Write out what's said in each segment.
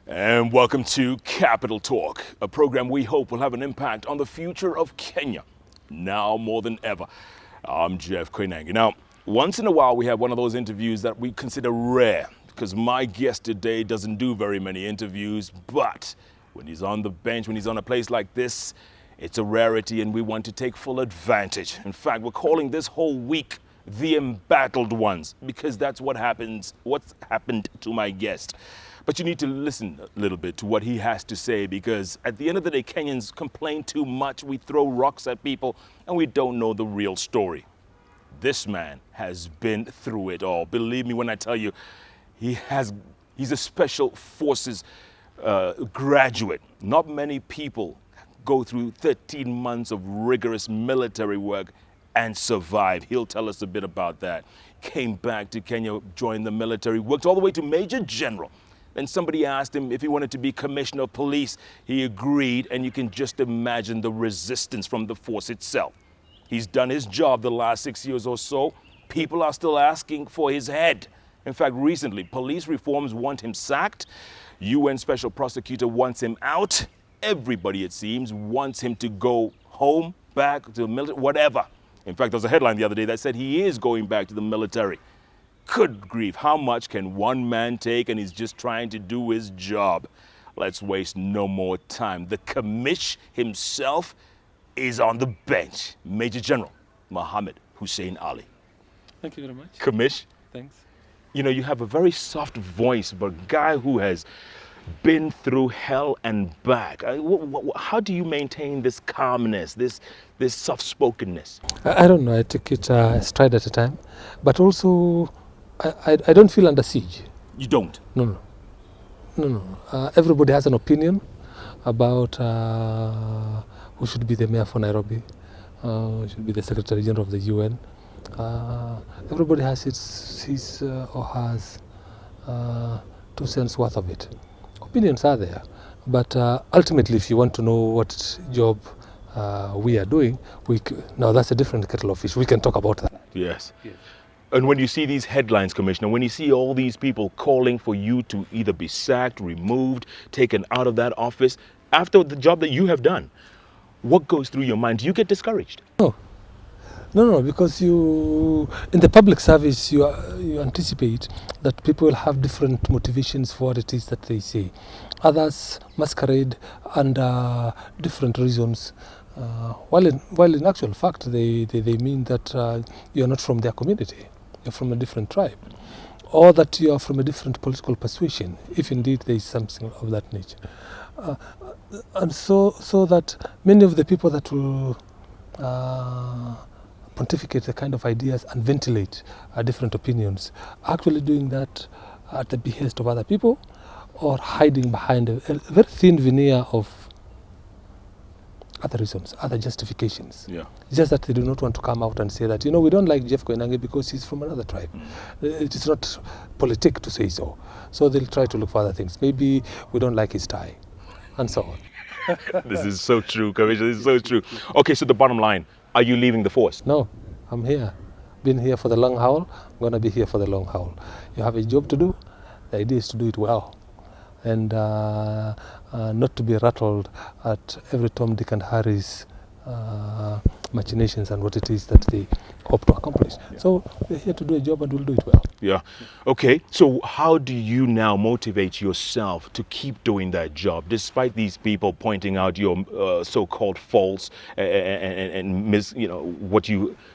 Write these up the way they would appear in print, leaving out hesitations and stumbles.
And welcome to Capital Talk, a program we hope will have an impact on the future of Kenya, now more than ever. I'm Jeff Koinange. Now, once in a while we have one of those interviews that we consider rare, because my guest today doesn't do very many interviews, but when he's on the bench, when he's on a place like this, it's a rarity and we want to take full advantage. In fact, we're calling this whole week The Embattled Ones, because that's what's happened to my guest. But you need to listen a little bit to what he has to say, because at the end of the day, Kenyans complain too much. We throw rocks at people and we don't know the real story. This man has been through it all. Believe me when I tell you, he's a special forces graduate. Not many people go through 13 months of rigorous military work and survive. He'll tell us a bit about that. Came back to Kenya, joined the military, worked all the way to Major General. Then somebody asked him if he wanted to be Commissioner of Police. He agreed, and you can just imagine the resistance from the force itself. He's done his job the last 6 years or so. People are still asking for his head. In fact, recently, police reforms want him sacked. UN Special Prosecutor wants him out. Everybody, it seems, wants him to go home, back to the military, whatever. In fact, there was a headline the other day that said he is going back to the military. Good grief, how much can one man take? And he's just trying to do his job. Let's waste no more time. The commish himself is on the bench. Major General Mohamed Hussein Ali. Thank you very much. Commish, Thanks. you know, you have a very soft voice, but a guy who has been through hell and back. How do you maintain this calmness, this soft-spokenness? I don't know, I take it stride at a time, but also I don't feel under siege. You don't? No. Everybody has an opinion about who should be the mayor for Nairobi, who should be the Secretary General of the UN. Everybody has his or has 2 cents worth of it. Opinions are there, but ultimately, if you want to know what job we are doing, now that's a different kettle of fish. We can talk about that. Yes. And when you see these headlines, Commissioner, when you see all these people calling for you to either be sacked, removed, taken out of that office, after the job that you have done, what goes through your mind? Do you get discouraged? No, because in the public service, you anticipate that people will have different motivations for what it is that they say. Others masquerade under different reasons, while in actual fact, they mean that you're not from their community, you're from a different tribe, or that you are from a different political persuasion, if indeed there is something of that nature. And so that many of the people that will pontificate the kind of ideas and ventilate different opinions, actually doing that at the behest of other people or hiding behind a very thin veneer of other reasons, other justifications. Yeah. It's just that they do not want to come out and say that, we don't like Jeff Koinange because he's from another tribe. It is not politic to say so. So they'll try to look for other things. Maybe we don't like his tie, and so on. This is so true, Commissioner. This is so true. Okay, so the bottom line, are you leaving the force? No, I'm here. Been here for the long haul. I'm going to be here for the long haul. You have a job to do. The idea is to do it well, and not to be rattled at every Tom, Dick and Harry's machinations and what it is that they hope to accomplish. Yeah. So we're here to do a job and we'll do it well. Yeah. Okay, so how do you now motivate yourself to keep doing that job despite these people pointing out your so-called faults and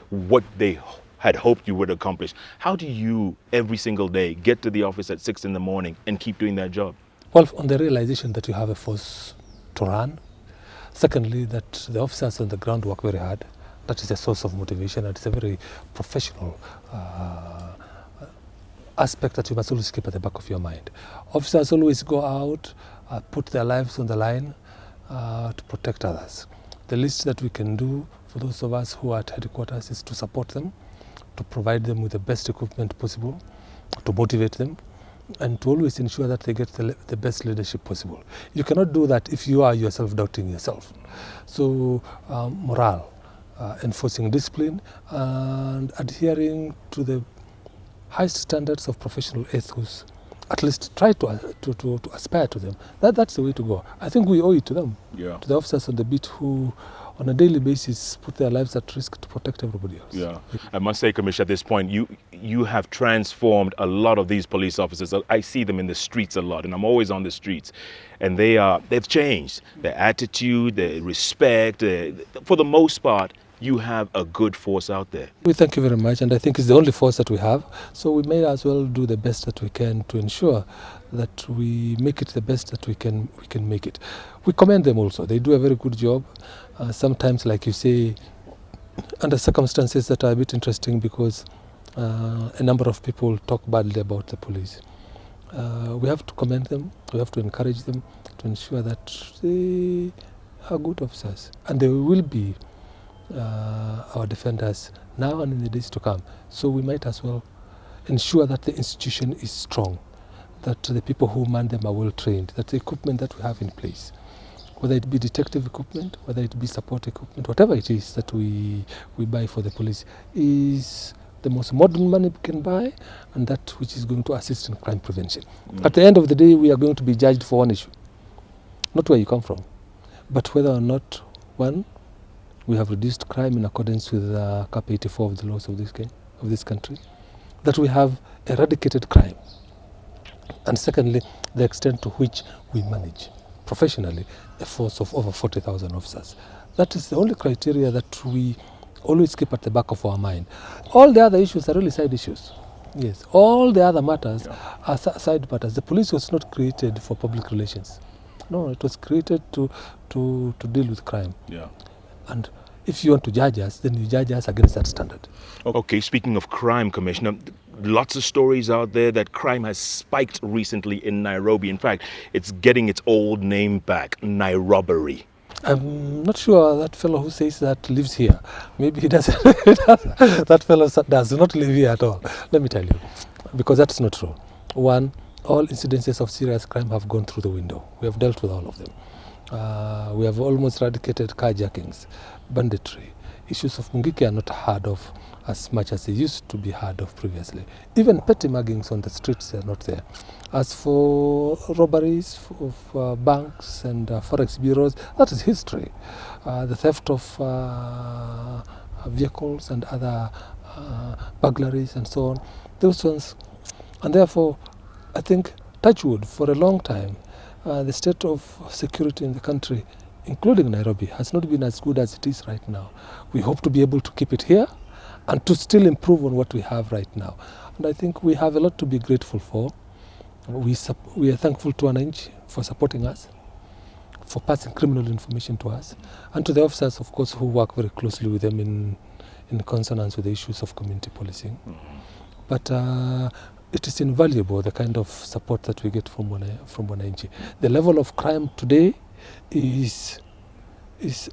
what they had hoped you would accomplish? How do you every single day get to the office at 6 in the morning and keep doing that job? Well, on the realization that you have a force to run. Secondly, that the officers on the ground work very hard. That is a source of motivation, and it's a very professional aspect that you must always keep at the back of your mind. Officers always go out, put their lives on the line to protect others. The least that we can do for those of us who are at headquarters is to support them, to provide them with the best equipment possible, to motivate them, and to always ensure that they get the best leadership possible. You cannot do that if you are yourself doubting yourself. So morale, enforcing discipline, and adhering to the highest standards of professional ethos at least try to aspire to them. That's the way to go. I think we owe it to them, to the officers on the beat who, on a daily basis, put their lives at risk to protect everybody else. Yeah, I must say, Commissioner, at this point, you have transformed a lot of these police officers. I see them in the streets a lot, and I'm always on the streets, and they've changed their attitude, their respect. For the most part, you have a good force out there. We thank you very much, and I think it's the only force that we have. So we may as well do the best that we can to ensure that we make it the best that we can make it. We commend them also. They do a very good job. Sometimes, like you say, under circumstances that are a bit interesting because a number of people talk badly about the police. We have to commend them. We have to encourage them to ensure that they are good officers, and they will be our defenders now and in the days to come. So we might as well ensure that the institution is strong, that the people who man them are well trained, that the equipment that we have in place, whether it be detective equipment, whether it be support equipment, whatever it is that we buy for the police, is the most modern money we can buy, and that which is going to assist in crime prevention. At the end of the day, we are going to be judged for one issue, not where you come from, but whether or not, one, we have reduced crime in accordance with Cap 84 of the laws of this country, that we have eradicated crime, and secondly, the extent to which we manage professionally a force of over 40,000 officers. That is the only criteria that we always keep at the back of our mind. All the other issues are really side issues. Yes, all the other matters are side matters. The police was not created for public relations. No, it was created to deal with crime. Yeah. And if you want to judge us, then you judge us against that standard. Okay, speaking of crime, Commissioner, lots of stories out there that crime has spiked recently in Nairobi. In fact, it's getting its old name back, Nairobi. I'm not sure that fellow who says that lives here. Maybe he doesn't. That fellow does not live here at all. Let me tell you, because that's not true. One, all incidences of serious crime have gone through the window. We have dealt with all of them. We have almost eradicated carjackings, banditry. Issues of Mungiki are not heard of as much as they used to be heard of previously. Even petty muggings on the streets are not there. As for robberies of banks and forex bureaus, that is history. The theft of vehicles and other burglaries and so on, those ones. And therefore, I think, touch wood, for a long time, the state of security in the country, including Nairobi, has not been as good as it is right now. We hope to be able to keep it here and to still improve on what we have right now. And I think we have a lot to be grateful for. We are thankful to Koinange for supporting us, for passing criminal information to us, and to the officers, of course, who work very closely with them in consonance with the issues of community policing. But it is invaluable, the kind of support that we get from Koinange. The level of crime today is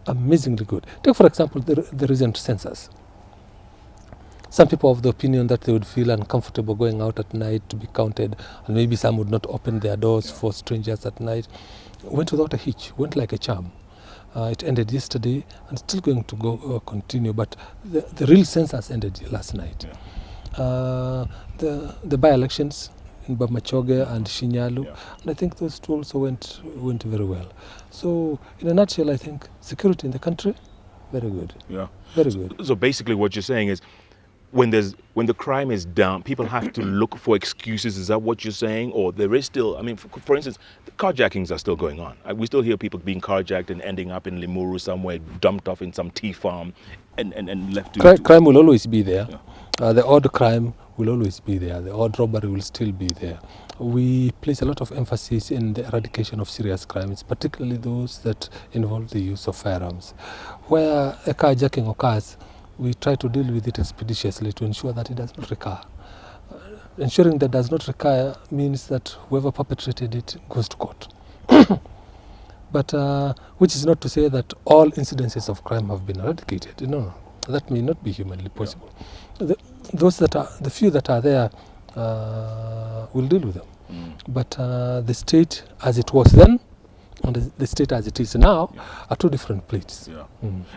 amazingly good. Take, for example, the recent census. Some people have the opinion that they would feel uncomfortable going out at night to be counted, and maybe some would not open their doors for strangers at night. Went without a hitch, went like a charm. It ended yesterday and still going to continue, but the real census ended last night. The by-elections in Bamachoge and Shinyalu, and I think those two also went very well. So in a nutshell, I think security in the country, very good. Yeah, very good. So basically what you're saying is, when the crime is down, people have to look for excuses. Is that what you're saying? Or there is still, I mean, for instance, the carjackings are still going on. We still hear people being carjacked and ending up in Limuru somewhere, dumped off in some tea farm and left to... Crime will always be there. Yeah. The odd crime will always be there. The odd robbery will still be there. We place a lot of emphasis in the eradication of serious crimes, particularly those that involve the use of firearms. Where a carjacking occurs, we try to deal with it expeditiously to ensure that it does not recur. Ensuring that does not recur means that whoever perpetrated it goes to court. But which is not to say that all incidences of crime have been eradicated. No, that may not be humanly possible. Yeah. The few that are there, we'll deal with them. But the state as it was then and the state as it is now are two different plates. Yeah.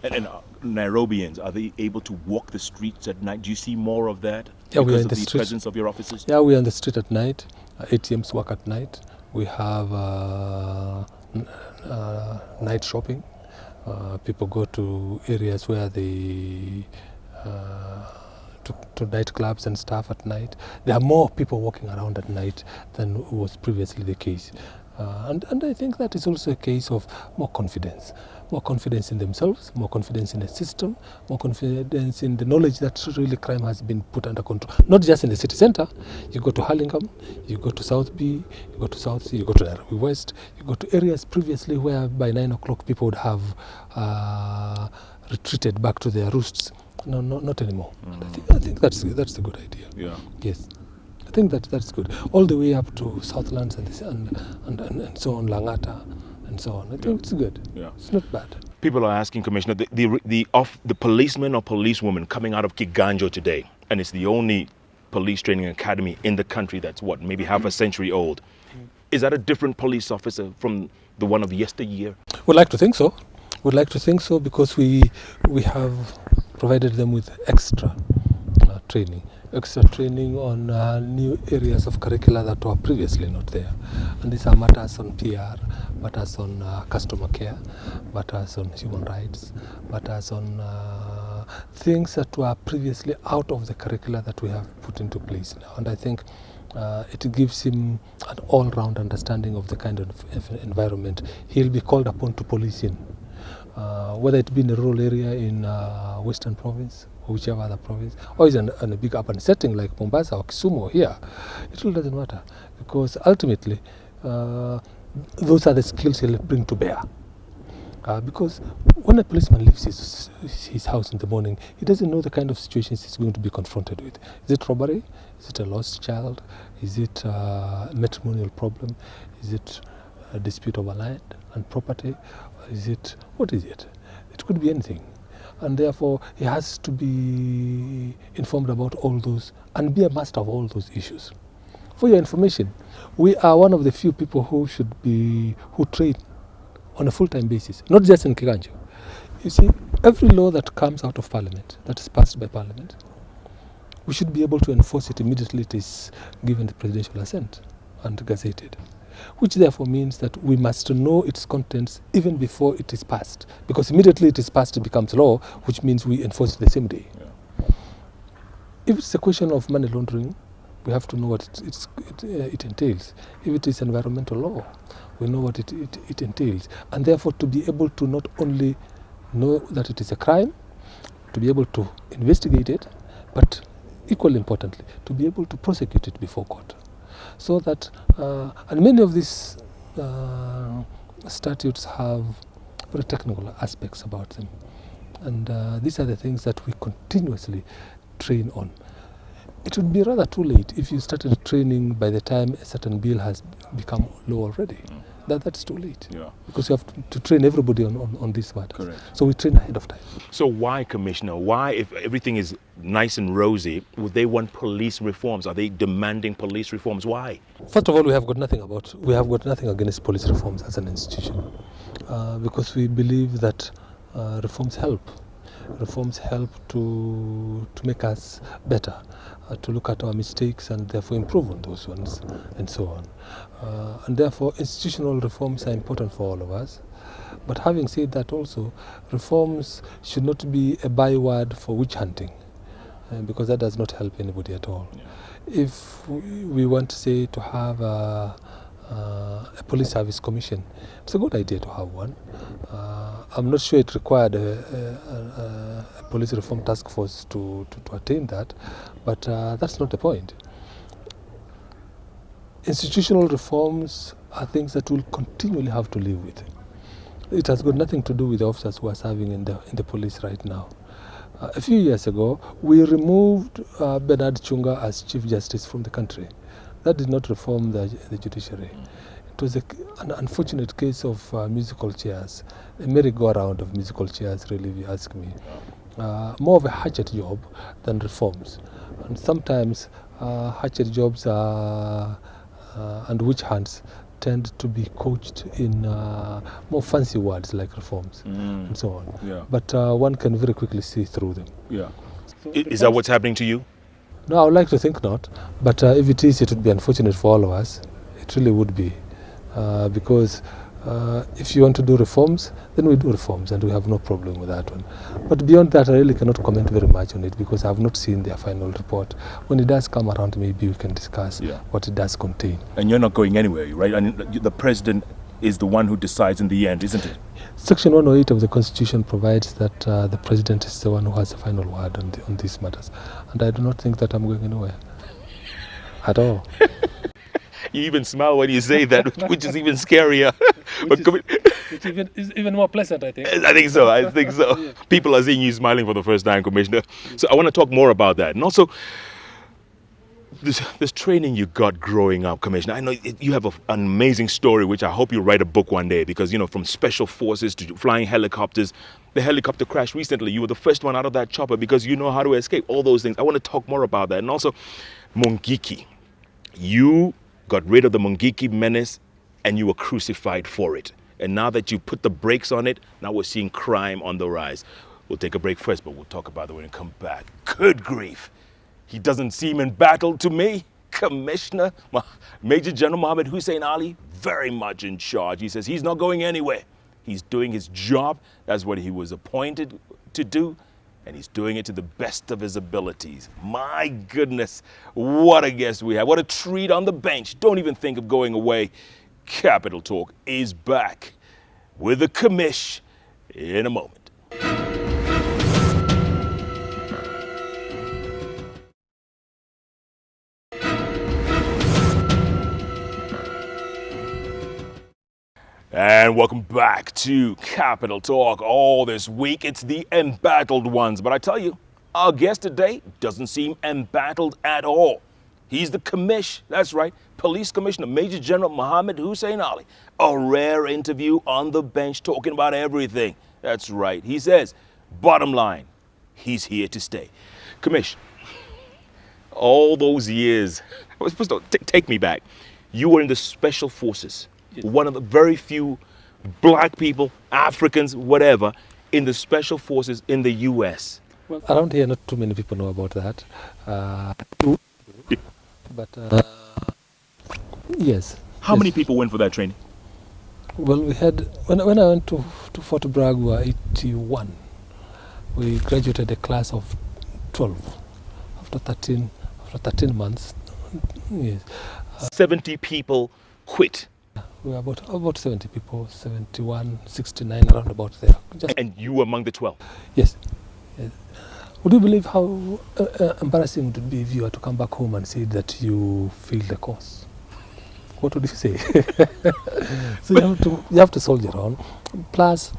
And Nairobians, are they able to walk the streets at night? Do you see more of that because of the presence of your officers? Yeah, we are on the street at night. ATMs work at night. We have night shopping. People go to areas where they to nightclubs and stuff at night. There are more people walking around at night than was previously the case. And I think that is also a case of more confidence in themselves, more confidence in the system, more confidence in the knowledge that really crime has been put under control. Not just in the city center. You go to Hurlingham, you go to South B, you go to South C, you go to Nairobi West, you go to areas previously where by 9 o'clock people would have retreated back to their roosts. No, not anymore. I think that's a good idea. Yeah. Yes. I think that's good. All the way up to Southlands and so on, Langata and so on. I think it's good. Yeah. It's not bad. People are asking, Commissioner, the policeman or policewoman coming out of Kiganjo today, and it's the only police training academy in the country that's maybe half a century old. Is that a different police officer from the one of yesteryear? We'd like to think so. Because we have provided them with extra training on new areas of curricula that were previously not there. And these are matters on PR, matters on customer care, matters on human rights, matters on things that were previously out of the curricula that we have put into place now. And I think it gives him an all-round understanding of the kind of environment he'll be called upon to police in. Whether it be in a rural area in Western Province or whichever other province, or is in a big urban setting like Mombasa or Kisumu or here, it really doesn't matter, because ultimately those are the skills he'll bring to bear. Because when a policeman leaves his house in the morning, he doesn't know the kind of situations he's going to be confronted with. Is it robbery? Is it a lost child? Is it a matrimonial problem? Is it a dispute over land and property? What is it? It could be anything. And therefore, he has to be informed about all those and be a master of all those issues. For your information, we are one of the few people who train on a full-time basis, not just in Kiganjo. You see, every law that comes out of Parliament, that is passed by Parliament, we should be able to enforce it immediately it is given the presidential assent and gazetted, which therefore means that we must know its contents even before it is passed, because immediately it is passed, it becomes law, which means we enforce it the same day. Yeah. If it's a question of money laundering, we have to know what it entails. If it is environmental law, we know what it entails. And therefore to be able to not only know that it is a crime, to be able to investigate it, but equally importantly, to be able to prosecute it before court. So that, and many of these statutes have very technical aspects about them. And these are the things that we continuously train on. It would be rather too late if you started training by the time a certain bill has become law already. That's too late. Yeah. Because you have to train everybody on this matter. Correct. So we train ahead of time. So why, Commissioner? Why, if everything is nice and rosy, would they want police reforms? Are they demanding police reforms? Why? First of all, we have got nothing against police reforms as an institution, because we believe that reforms help. Reforms help to make us better, to look at our mistakes and therefore improve on those ones, and so on. And therefore institutional reforms are important for all of us. But having said that also, reforms should not be a byword for witch hunting, because that does not help anybody at all. Yeah. If we want, say, to have a police service commission, it's a good idea to have one. I'm not sure it required a police reform task force to attain that, but that's not the point. Institutional reforms are things that we'll continually have to live with. It has got nothing to do with the officers who are serving in the police right now. A few years ago, we removed Bernard Chunga as Chief Justice from the country. That did not reform the judiciary. It was an unfortunate case of musical chairs, a merry-go-round of musical chairs, really, if you ask me. More of a hatchet job than reforms. And sometimes hatchet jobs and witch hunts tend to be coached in more fancy words like reforms and so on. Yeah. But one can very quickly see through them. Yeah. Is that what's happening to you? No, I would like to think not. But if it is, it would be unfortunate for all of us. It really would be. Because if you want to do reforms, then we do reforms, and we have no problem with that one. But beyond that, I really cannot comment very much on it because I have not seen their final report. When it does come around, maybe we can discuss what it does contain. And you're not going anywhere, right? I mean, the president is the one who decides in the end, isn't it? Section 108 of the Constitution provides that the president is the one who has the final word on these matters. And I do not think that I'm going anywhere at all. You even smile when you say that, which is even scarier. Which is even more pleasant, I think. I think so. Yeah. People are seeing you smiling for the first time, Commissioner. So I want to talk more about that. And also, this training you got growing up, Commissioner. I know you have an amazing story, which I hope you'll write a book one day, because, from special forces to flying helicopters. The helicopter crash recently. You were the first one out of that chopper because you know how to escape. All those things. I want to talk more about that. And also, Mungiki. You got rid of the Mungiki menace and you were crucified for it. And now that you put the brakes on it, now we're seeing crime on the rise. We'll take a break first, but we'll talk about it when we come back. Good grief. He doesn't seem embattled to me. Commissioner, Major General Mohamed Hussein Ali, very much in charge. He says he's not going anywhere. He's doing his job. That's what he was appointed to do. And he's doing it to the best of his abilities. My goodness, what a guest we have. What a treat on the bench. Don't even think of going away. Capital Talk is back with the commish in a moment. And welcome back to Capital Talk. All this week, it's the embattled ones. But I tell you, our guest today doesn't seem embattled at all. He's the commish, that's right, Police Commissioner Major General Mohamed Hussein Ali. A rare interview on the bench talking about everything. That's right. He says, bottom line, he's here to stay. Commish, all those years, first of all, take me back. You were in the Special Forces. Yes. One of the very few black people, Africans, whatever, in the Special Forces in the U.S. Well, around here, not too many people know about that. But yes. How many people went for that training? Well, we had, when I went to Fort Bragg, we were 81. We graduated a class of 12 after 13 months. Yes. 70 people quit. We were about 70 people, 71, 69, around about there. And you were among the 12? Yes. Would you believe how embarrassing it would be if you were to come back home and say that you failed the course? What would you say? So you have to soldier on. Plus,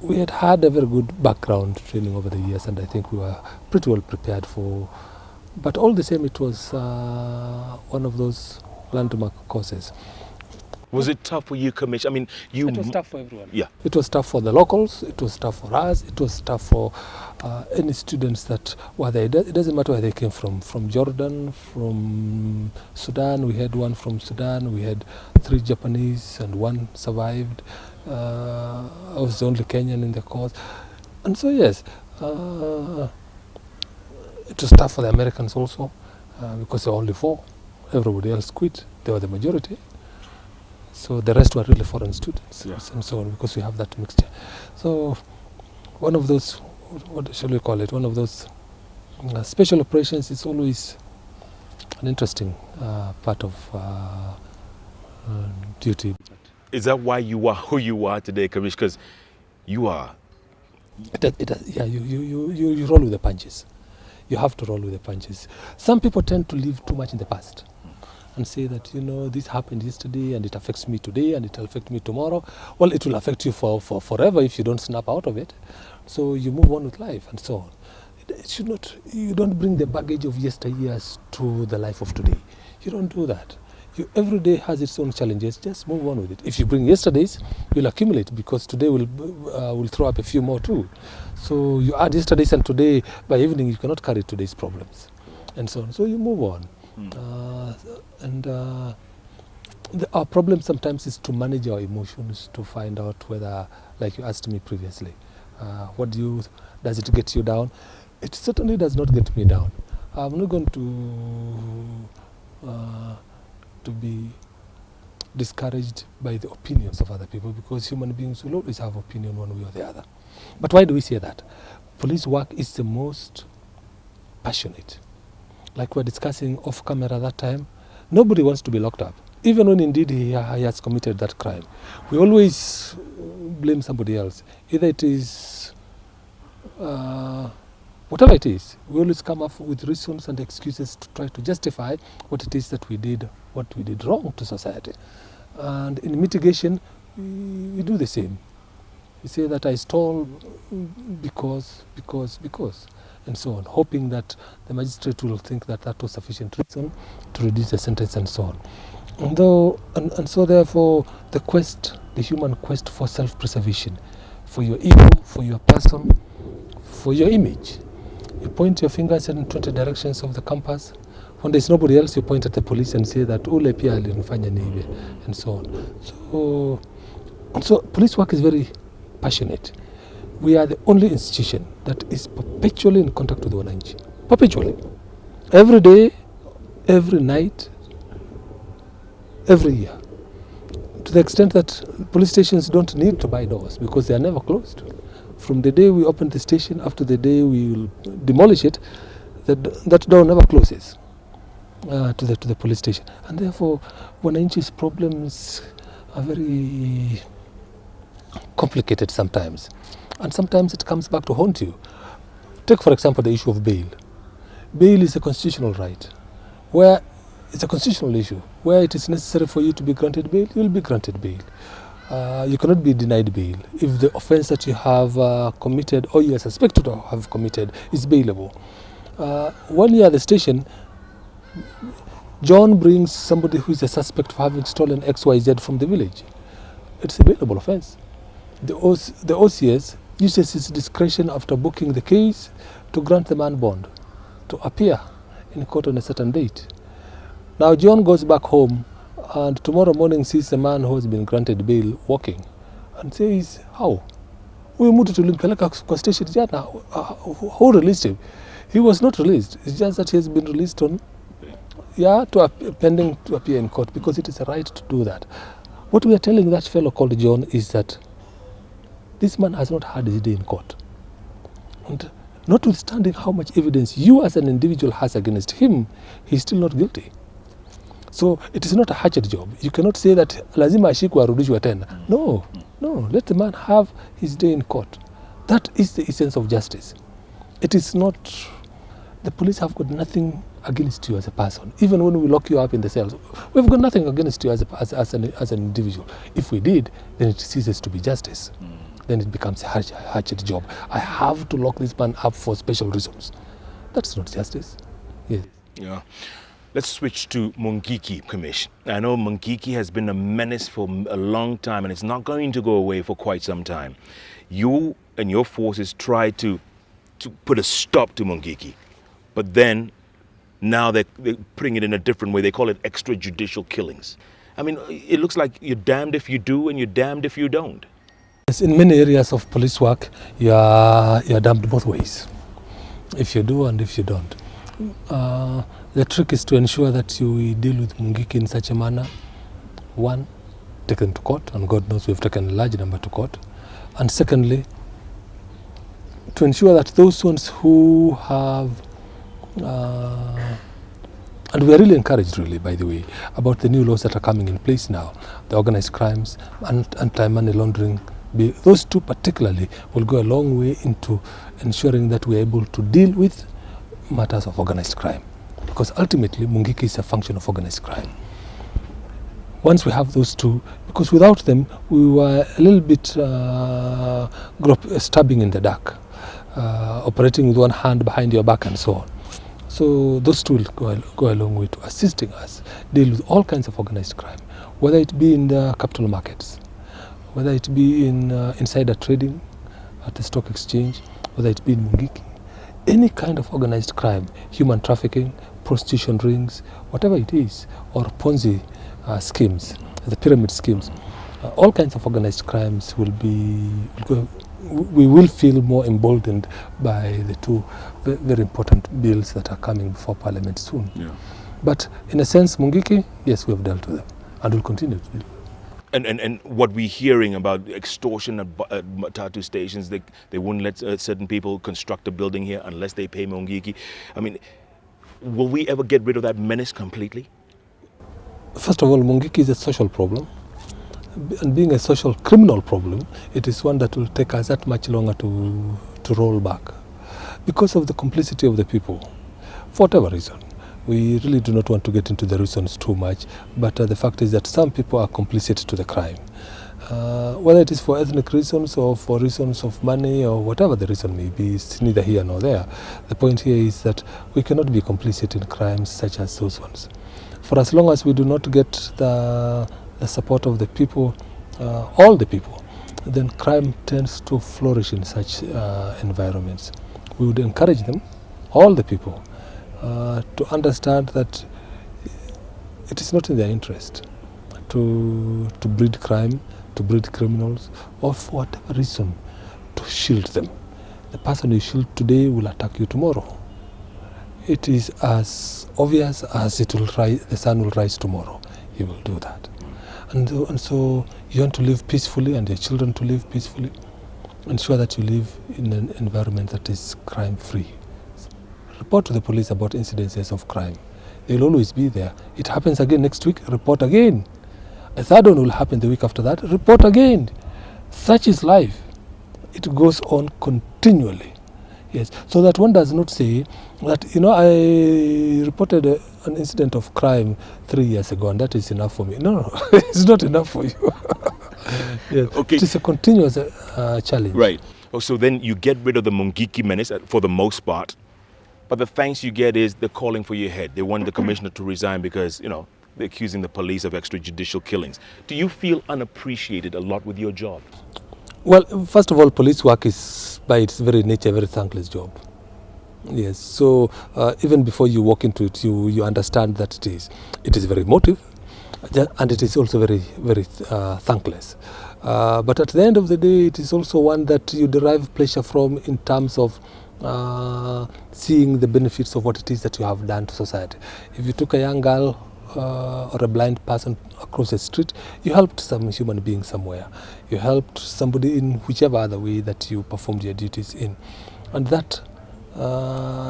we had a very good background training over the years, and I think we were pretty well prepared for. But all the same, it was one of those landmark courses. Was it tough for you, Commissioner? I mean, It was tough for everyone. Yeah. It was tough for the locals. It was tough for us. It was tough for any students that were there. It doesn't matter where they came from. From Jordan, from Sudan. We had one from Sudan. We had 3 Japanese and 1 survived. I was the only Kenyan in the course. And so, yes, it was tough for the Americans also because there were only 4. Everybody else quit. They were the majority. So the rest were really foreign students, and so on, because we have that mixture. So one of those, what shall we call it, one of those special operations is always an interesting part of duty. Is that why you are who you are today, Commissioner? Because you are... You roll with the punches. You have to roll with the punches. Some people tend to live too much in the past and say that, this happened yesterday and it affects me today and it will affect me tomorrow. Well, it will affect you for forever if you don't snap out of it. So you move on with life and so on. It should not, you don't bring the baggage of yesteryears to the life of today. You don't do that. Every day has its own challenges. Just move on with it. If you bring yesterday's, you'll accumulate because today will throw up a few more too. So you add yesterday's and today, by evening, you cannot carry today's problems and so on. So you move on. Our problem sometimes is to manage our emotions, to find out whether, like you asked me previously, does it get you down? It certainly does not get me down. I'm not going to be discouraged by the opinions of other people, because human beings will always have opinion one way or the other. But why do we say that? Police work is the most passionate. Like we were discussing off camera that time, nobody wants to be locked up, even when indeed he has committed that crime. We always blame somebody else. Either it is whatever it is, we always come up with reasons and excuses to try to justify what it is that we did, what we did wrong to society. And in mitigation, we do the same. We say that I stole because, and so on, hoping that the magistrate will think that that was sufficient reason to reduce the sentence and so on. And so therefore, the human quest for self-preservation, for your ego, for your person, for your image. You point your fingers in 20 directions of the compass. When there's nobody else, you point at the police and say that ule pia alinifanya niibe, and so on. So police work is very passionate. We are the only institution that is perpetually in contact with wananchi. Perpetually. Every day, every night, every year. To the extent that police stations don't need to buy doors because they are never closed. From the day we open the station up to the day we will demolish it, that door never closes to the police station. And therefore, wananchi's problems are very complicated sometimes. And sometimes it comes back to haunt you. Take, for example, the issue of bail. Bail is a constitutional right, where it's a constitutional issue. Where it is necessary for you to be granted bail, you will be granted bail. You cannot be denied bail if the offense that you have committed or you are suspected to have committed is bailable. One year at the station, John brings somebody who is a suspect for having stolen XYZ from the village. It's a bailable offense. The OCS uses his discretion after booking the case to grant the man bond, to appear in court on a certain date. Now John goes back home and tomorrow morning sees a man who has been granted bail walking and says, how? Huyu mtu tulimpeleka kwa station jana, who released him? He was not released. It's just that he has been released on, pending to appear in court, because it is a right to do that. What we are telling that fellow called John is that this man has not had his day in court. And notwithstanding how much evidence you as an individual has against him, he's still not guilty. So it is not a hatchet job. You cannot say that lazima ashikwe arudishwe tena. No, let the man have his day in court. That is the essence of justice. It is not, the police have got nothing against you as a person. Even when we lock you up in the cells, we've got nothing against you as an individual. If we did, then it ceases to be justice. Then it becomes a hatchet job. I have to lock this man up for special reasons. That's not justice. Yes. Yeah. Let's switch to Mungiki, Commission. I know Mungiki has been a menace for a long time, and it's not going to go away for quite some time. You and your forces tried to put a stop to Mungiki, but then now they're putting it in a different way. They call it extrajudicial killings. I mean, it looks like you're damned if you do and you're damned if you don't. Yes, in many areas of police work, you're damned both ways. If you do and if you don't. The trick is to ensure that you deal with Mungiki in such a manner. One, take them to court, and God knows we've taken a large number to court. And secondly, to ensure that those ones who have, and we are really encouraged, really, by the way, about the new laws that are coming in place now, the organized crimes and anti-money laundering. Those two particularly will go a long way into ensuring that we are able to deal with matters of organized crime. Because ultimately, Mungiki is a function of organized crime. Once we have those two, because without them, we were a little bit stabbing in the dark, operating with one hand behind your back and so on. So those two will go a long way to assisting us deal with all kinds of organized crime, whether it be in the capital markets, whether it be in insider trading at the stock exchange, whether it be in Mungiki. Any kind of organized crime, human trafficking, prostitution rings, whatever it is, or Ponzi schemes, the pyramid schemes, all kinds of organized crimes will go we will feel more emboldened by the two very important bills that are coming before Parliament soon. Yeah. But in a sense, Mungiki, yes, we have dealt with them and will continue to deal with them. And what we're hearing about extortion at Matatu stations, they won't let certain people construct a building here unless they pay Mungiki. I mean, will we ever get rid of that menace completely? First of all, Mungiki is a social problem. And being a social criminal problem, it is one that will take us that much longer to roll back. Because of the complicity of the people, for whatever reason. We really do not want to get into the reasons too much, but the fact is that some people are complicit to the crime. Whether it is for ethnic reasons or for reasons of money or whatever the reason may be, it's neither here nor there. The point here is that we cannot be complicit in crimes such as those ones. For as long as we do not get the support of the people, all the people, then crime tends to flourish in such environments. We would encourage them, all the people, to understand that it is not in their interest to breed crime, to breed criminals, or for whatever reason, to shield them. The person you shield today will attack you tomorrow. It is as obvious as the sun will rise tomorrow. He will do that. And so you want to live peacefully and your children to live peacefully. Ensure that you live in an environment that is crime-free. Report to the police about incidences of crime. They will always be there. It happens again next week, report again. A third one will happen the week after that, report again. Such is life. It goes on continually. Yes, so that one does not say that, I reported an incident of crime 3 years ago and that is enough for me. No, it's not enough for you. Yes. Okay. It is a continuous challenge. Right. Oh, so then you get rid of the Mungiki menace for the most part, but the thanks you get is the calling for your head. They want the commissioner to resign because, they're accusing the police of extrajudicial killings. Do you feel unappreciated a lot with your job? Well, first of all, police work is, by its very nature, a very thankless job. Yes, so even before you walk into it, you understand that it is very emotive, and it is also very, very thankless. But at the end of the day, it is also one that you derive pleasure from in terms of seeing the benefits of what it is that you have done to society. If you took a young girl or a blind person across the street, you helped some human being somewhere. You helped somebody in whichever other way that you performed your duties in. And that,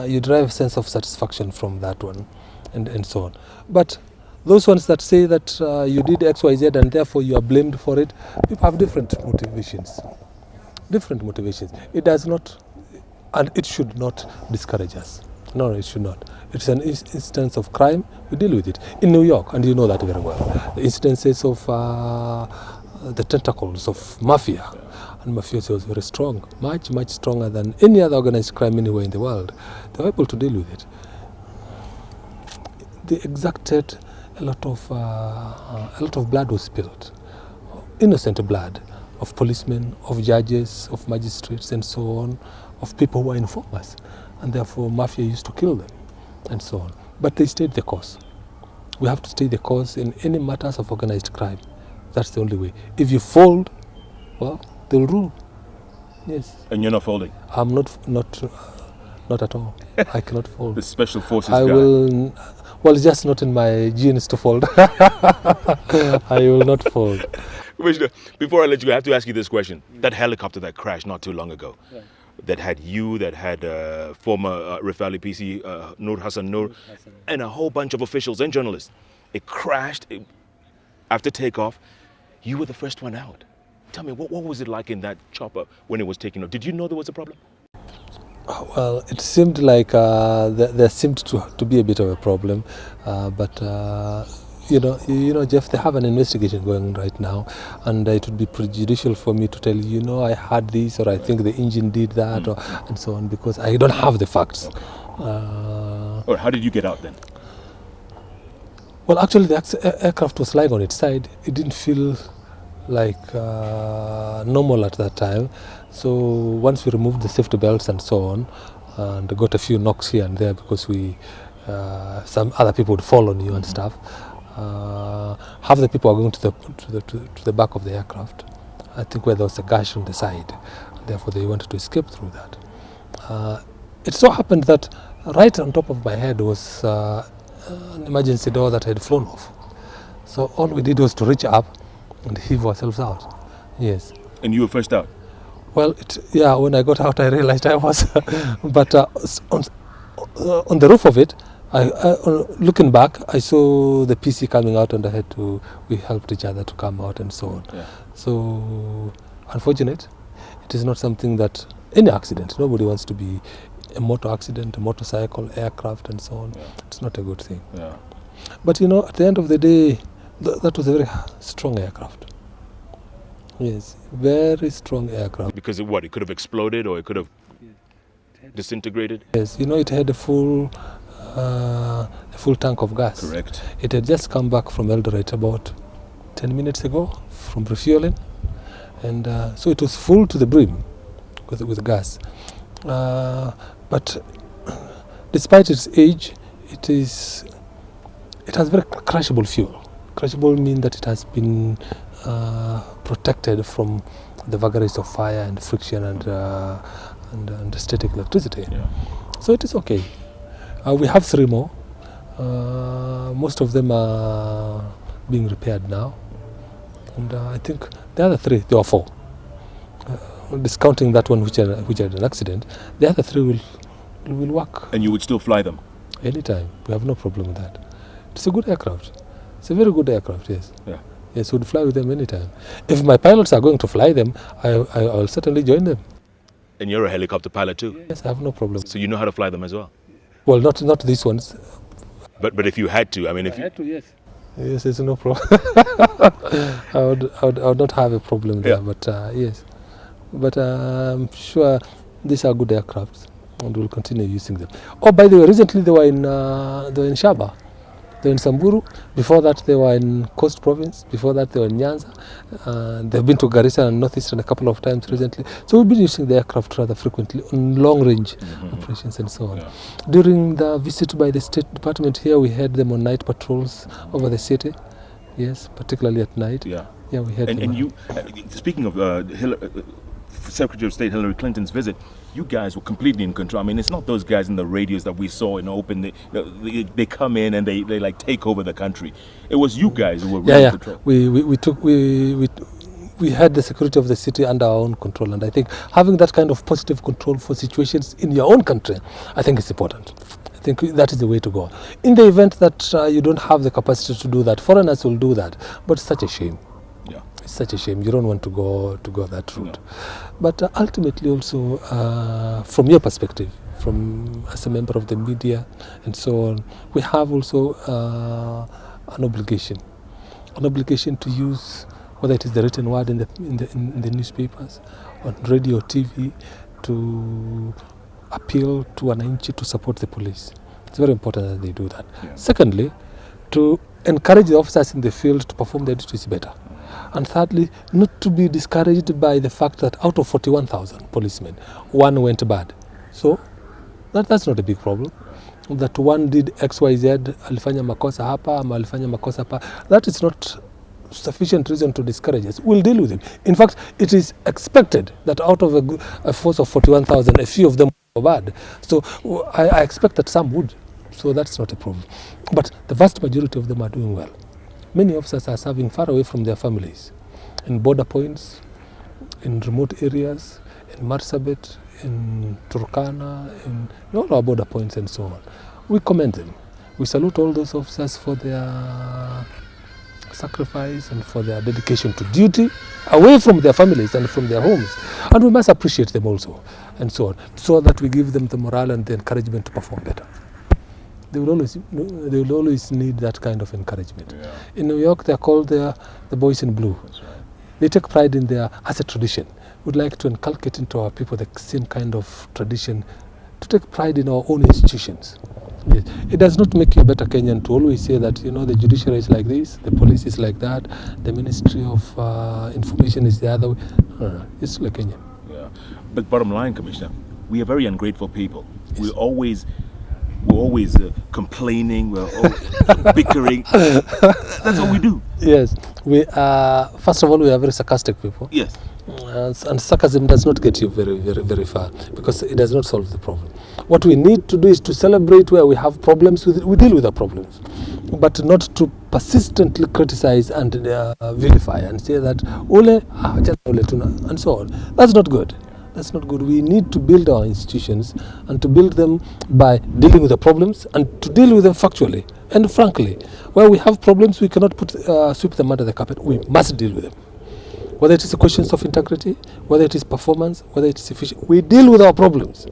you derive a sense of satisfaction from that one, and so on. But those ones that say that you did X, Y, Z and therefore you are blamed for it, people have different motivations. Different motivations. It does not, and it should not discourage us. No, it should not. It's an instance of crime, we deal with it. In New York, and you know that very well, the incidences of the tentacles of mafia, and mafiosi was very strong, much, much stronger than any other organized crime anywhere in the world. They were able to deal with it. They exacted a lot of blood was spilled, innocent blood, of policemen, of judges, of magistrates, and so on, of people who were informers, and therefore mafia used to kill them, and so on. But they stayed the course. We have to stay the course in any matters of organized crime. That's the only way. If you fold, well, they'll rule. Yes. And you're not folding? I'm not at all. I cannot fold. The special forces I guy. will. Well, it's just not in my genes to fold. I will not fold. Commissioner, before I let you go, I have to ask you this question. That helicopter that crashed not too long ago, that had you, that had former Rifali PC, Nur Hassan Nur, and a whole bunch of officials and journalists. It crashed after takeoff. You were the first one out. Tell me, what was it like in that chopper when it was taking off? Did you know there was a problem? Well, it seemed like there seemed to be a bit of a problem, but you know, Jeff, they have an investigation going right now, and it would be prejudicial for me to tell you, I had this, or I think the engine did that, and so on, because I don't have the facts. Or how did you get out then? Well, actually, the aircraft was lying on its side. It didn't feel like normal at that time. So once we removed the safety belts and so on, and got a few knocks here and there because some other people would fall on you and stuff. Half the people are going to the back of the aircraft. I think where there was a gash on the side. Therefore, they wanted to escape through that. It so happened that right on top of my head was an emergency door that had flown off. So all we did was to reach up and heave ourselves out. Yes. And you were first out? Well, when I got out, I realized I was. But on the roof of it, looking back, I saw the PC coming out, and we helped each other to come out and so on. Yeah. So, unfortunate. It is not something that any accident. Nobody wants to be a motor accident, a motorcycle, aircraft, and so on. Yeah. It's not a good thing. Yeah. But at the end of the day, that was a very strong aircraft. Yes, very strong aircraft. Because it could have exploded, or it could have disintegrated? Yes, it had a full tank of gas. Correct. It had just come back from Eldoret about 10 minutes ago from refueling, and so it was full to the brim with gas. But despite its age, it has very crushable fuel. Crushable means that it has been protected from the vagaries of fire and friction and static electricity. Yeah. So it is okay. We have 3 more. Most of them are being repaired now, and I think the other 3, there are 4. Discounting that one which had an accident, the other 3 will work. And you would still fly them? Anytime. We have no problem with that. It's a good aircraft. It's a very good aircraft, yes. Yeah. Yes, we'd fly with them anytime. If my pilots are going to fly them, I'll certainly join them. And you're a helicopter pilot too? Yes, I have no problem. So you know how to fly them as well? Well, not these ones. But if you had to, I mean, I had to, yes. Yes, it's no problem. I would not have a problem there, but yes. But I'm sure these are good aircrafts, and we'll continue using them. Oh, by the way, recently they were in Shaba. They were in Samburu. Before that, they were in Coast Province. Before that, they were in Nyanza. They've been to Garissa and Northeastern a couple of times recently. So we've been using the aircraft rather frequently on long-range operations and so on. Yeah. During the visit by the State Department here, we had them on night patrols over the city. Yes, particularly at night. Yeah, we had them. And you, speaking of Secretary of State Hillary Clinton's visit, you guys were completely in control. I mean, it's not those guys in the radios that we saw in open. They come in and they like take over the country. It was you guys who were really in control. We had the security of the city under our own control, and I think having that kind of positive control for situations in your own country, I think is important. I think that is the way to go. In the event that you don't have the capacity to do that, foreigners will do that, but it's such a shame. Yeah. It's such a shame. You don't want to go that route. No. But ultimately also, from your perspective, as a member of the media and so on, we have also an obligation to use, whether it is the written word in the newspapers, on radio, TV, to appeal to wananchi to support the police. It's very important that they do that. Yeah. Secondly, to encourage the officers in the field to perform their duties better. And thirdly, not to be discouraged by the fact that out of 41,000 policemen, 1 went bad. So that's not a big problem. That 1 did XYZ, alifanya makosa hapa, ama alifanya makosa hapa. That is not sufficient reason to discourage us. We'll deal with it. In fact, it is expected that out of a force of 41,000, a few of them were bad. So I expect that some would. So that's not a problem. But the vast majority of them are doing well. Many officers are serving far away from their families, in border points, in remote areas, in Marsabit, in Turkana, in all our border points and so on. We commend them. We salute all those officers for their sacrifice and for their dedication to duty, away from their families and from their homes. And we must appreciate them also, and so on, so that we give them the morale and the encouragement to perform better. They will always need that kind of encouragement. Yeah. In New York, they are called the boys in blue. That's right. They take pride in as a tradition. We'd like to inculcate into our people the same kind of tradition, to take pride in our own institutions. Yes. It does not make you a better Kenyan to always say that, the judiciary is like this, the police is like that, the Ministry of Information is the other way. No. It's like Kenya. Yeah. But bottom line, Commissioner, we are very ungrateful people. Yes. We always we're always complaining, we're always bickering. That's what we do. Yes, we are. First of all, we are very sarcastic people. Yes. And sarcasm does not get you very far, because it does not solve the problem. What we need to do is to celebrate where we have problems. We deal with the problems, but not to persistently criticize and vilify and say that ole just ole tuna and so on. That's not good. That's not good. We need to build our institutions, and to build them by dealing with the problems and to deal with them factually and frankly. Where we have problems, we cannot sweep them under the carpet. We must deal with them. Whether it is questions of integrity, whether it is performance, whether it is efficiency, we deal with our problems.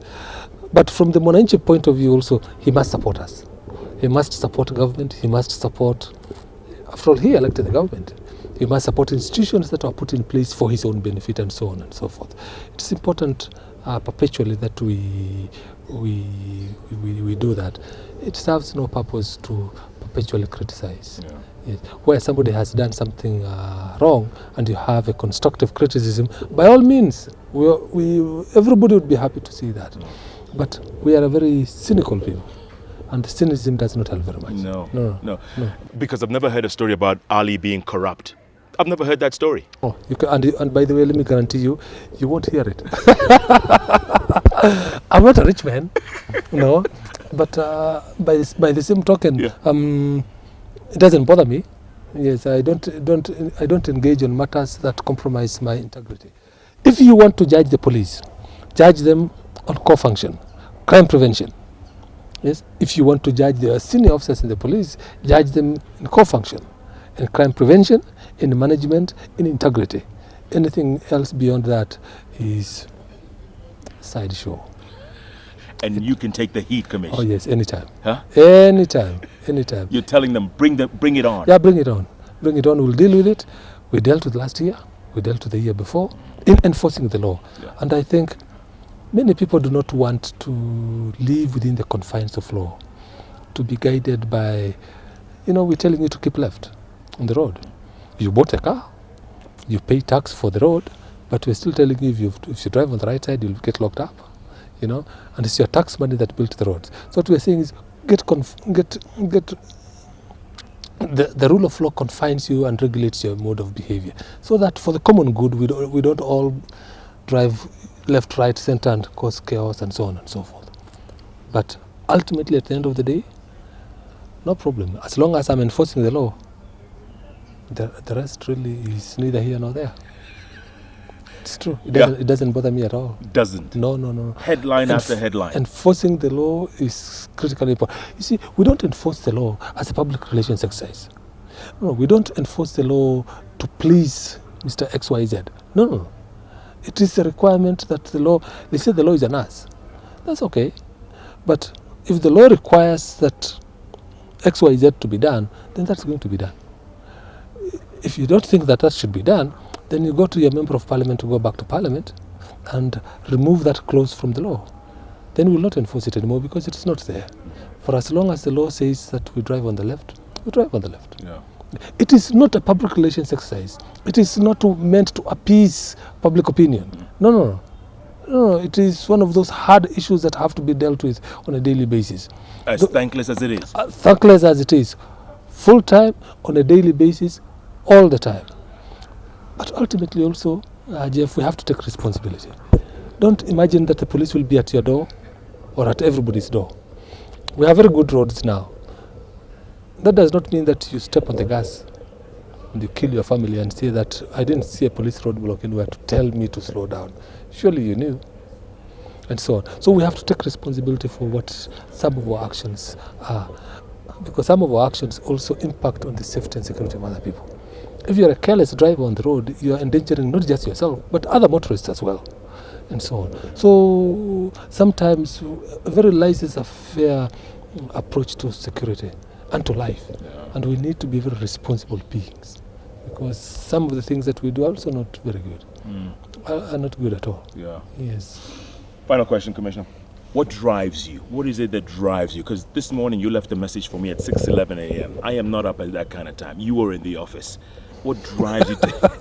But from the Mwananchi point of view also, he must support us. He must support government, he must support, after all, he elected the government. He must support institutions that are put in place for his own benefit and so on and so forth. It's important perpetually that we do that. It serves no purpose to perpetually criticize. Yeah. Yes. Where somebody has done something wrong and you have a constructive criticism, by all means, everybody would be happy to see that. Mm. But we are a very cynical people, and cynicism does not help very much. No. Because I've never heard a story about Ali being corrupt. I've never heard that story. Oh, you can, and by the way, let me guarantee you, you won't hear it. I'm not a rich man, no, but by the same token, yeah. It doesn't bother me. Yes, I don't engage on matters that compromise my integrity. If you want to judge the police, judge them on core function, crime prevention. Yes, if you want to judge the senior officers in the police, judge them in core function, in crime prevention, in management, in integrity. Anything else beyond that is sideshow. And you can take the heat, Commissioner. Oh yes, anytime. Huh? Anytime. You're telling them, bring it on. Yeah, bring it on. Bring it on. We'll deal with it. We dealt with last year. We dealt with the year before in enforcing the law. Yeah. And I think many people do not want to live within the confines of law, to be guided by, we're telling you to keep left on the road. You bought a car, you pay tax for the road, but we're still telling you if you drive on the right side, you'll get locked up, and it's your tax money that built the roads. So what we're saying is the rule of law confines you and regulates your mode of behavior, so that for the common good, we don't all drive left, right, center and cause chaos and so on and so forth. But ultimately, at the end of the day, no problem. As long as I'm enforcing the law, the rest really is neither here nor there. It's true. It doesn't bother me at all. Doesn't? No. Headline after headline. Enforcing the law is critically important. You see, we don't enforce the law as a public relations exercise. No, we don't enforce the law to please Mr. XYZ. No. It is a requirement that they say the law is an ass. That's okay. But if the law requires that XYZ to be done, then that's going to be done. If you don't think that should be done, then you go to your member of parliament to go back to parliament and remove that clause from the law. Then we'll not enforce it anymore because it is not there. For as long as the law says that we drive on the left, we drive on the left. Yeah. It is not a public relations exercise. It is not meant to appease public opinion. No. It is one of those hard issues that have to be dealt with on a daily basis. As thankless as it is. Thankless as it is. Full time, on a daily basis, all the time. But ultimately also, Jeff, we have to take responsibility. Don't imagine that the police will be at your door or at everybody's door. We have very good roads now. That does not mean that you step on the gas and you kill your family and say that I didn't see a police roadblock anywhere to tell me to slow down. Surely you knew. And so on. So we have to take responsibility for what some of our actions are. Because some of our actions also impact on the safety and security of other people. If you're a careless driver on the road, you are endangering not just yourself, but other motorists as well, and so on. So sometimes a very laissez-faire approach to security and to life. Yeah. And we need to be very responsible beings, because some of the things that we do are also not very good, are not good at all. Yeah. Yes. Final question, Commissioner. What drives you? What is it that drives you? Because this morning you left a message for me at 6:11 a.m. I am not up at that kind of time. You were in the office. What drives you?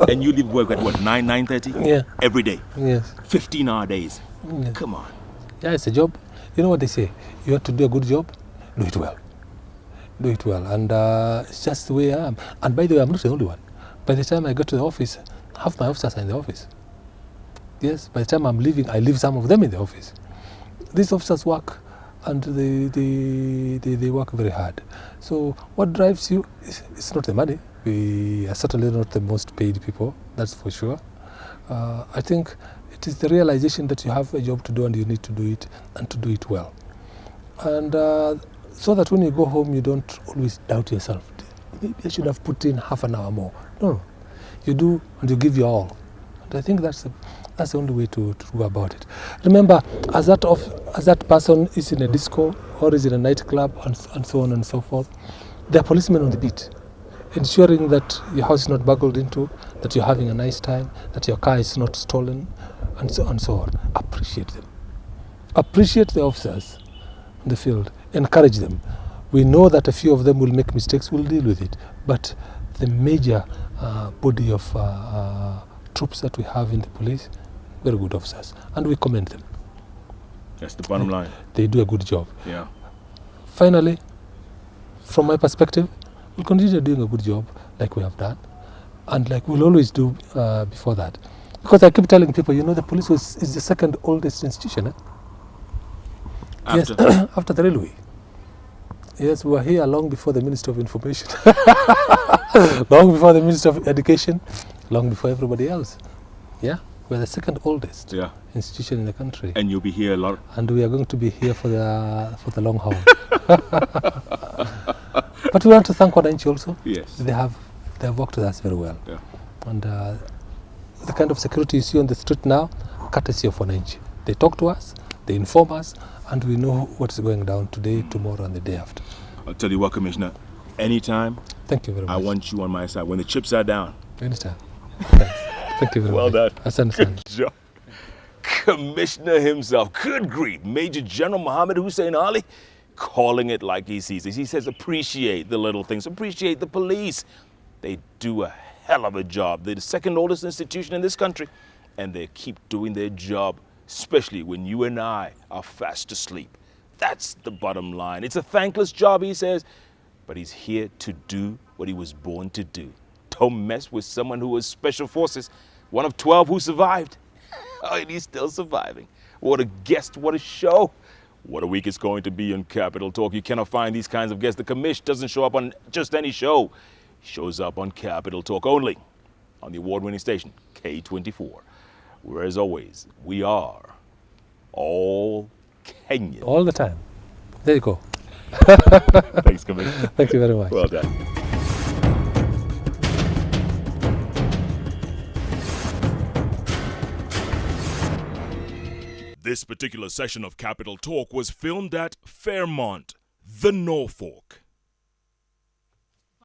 And you leave work at what, 9:30? Yeah. Every day? Yes. 15-hour days? Yeah. Come on. Yeah, it's a job. You know what they say? You have to do a good job, do it well. Do it well. And it's just the way I am. And by the way, I'm not the only one. By the time I go to the office, half my officers are in the office. Yes, by the time I'm leaving, I leave some of them in the office. These officers work, and they work very hard. So what drives you is not the money. We are certainly not the most paid people, that's for sure. I think it is the realization that you have a job to do and you need to do it, and to do it well. And so that when you go home, you don't always doubt yourself. Maybe I should have put in half an hour more. No, you do, and you give your all. And I think that's the only way to go about it. Remember, as that person is in a disco or is in a nightclub and so on and so forth, there are policemen on the beat, ensuring that your house is not burgled into, that you're having a nice time, that your car is not stolen, and so on. Appreciate them. Appreciate the officers in the field. Encourage them. We know that a few of them will make mistakes. We'll deal with it. But the major body of troops that we have in the police, very good officers, and we commend them. That's the bottom line. They do a good job. Yeah. Finally, from my perspective, we'll continue doing a good job like we have done, and like we'll always do before that. Because I keep telling people, the police is the second oldest institution. After? Yes, after the railway. Yes, we were here long before the Minister of Information, long before the Minister of Education, long before everybody else. Yeah, we're the second oldest institution in the country. And you'll be here a lot. And we are going to be here for the long haul. But we want to thank Wananchi also. Yes. They have worked with us very well. Yeah. And the kind of security you see on the street now, courtesy of Wananchi. They talk to us, they inform us, and we know what is going down today, tomorrow, and the day after. I'll tell you what, Commissioner, anytime, Thank you very much. I want you on my side. When the chips are down. Anytime. Thank you very Well much. done. Asante Good job. Commissioner himself, good grief, Major General Mohamed Hussein Ali, calling it like he sees it. He says appreciate the little things, appreciate the police. They do a hell of a job. They're the second oldest institution in this country, and they keep doing their job, especially when you and I are fast asleep. That's the bottom line. It's a thankless job, he says, but he's here to do what he was born to do. Don't mess with someone who was Special Forces, one of 12 who survived. Oh, and he's still surviving. What a guest, what a show. What a week it's going to be on Capital Talk. You cannot find these kinds of guests. The commish doesn't show up on just any show. He shows up on Capital Talk only, on the award-winning station, K24. Where, as always, we are all Kenyan. All the time. There you go. Thanks, Commissioner. Thank you very much. Well done. This particular session of Capital Talk was filmed at Fairmont, the Norfolk.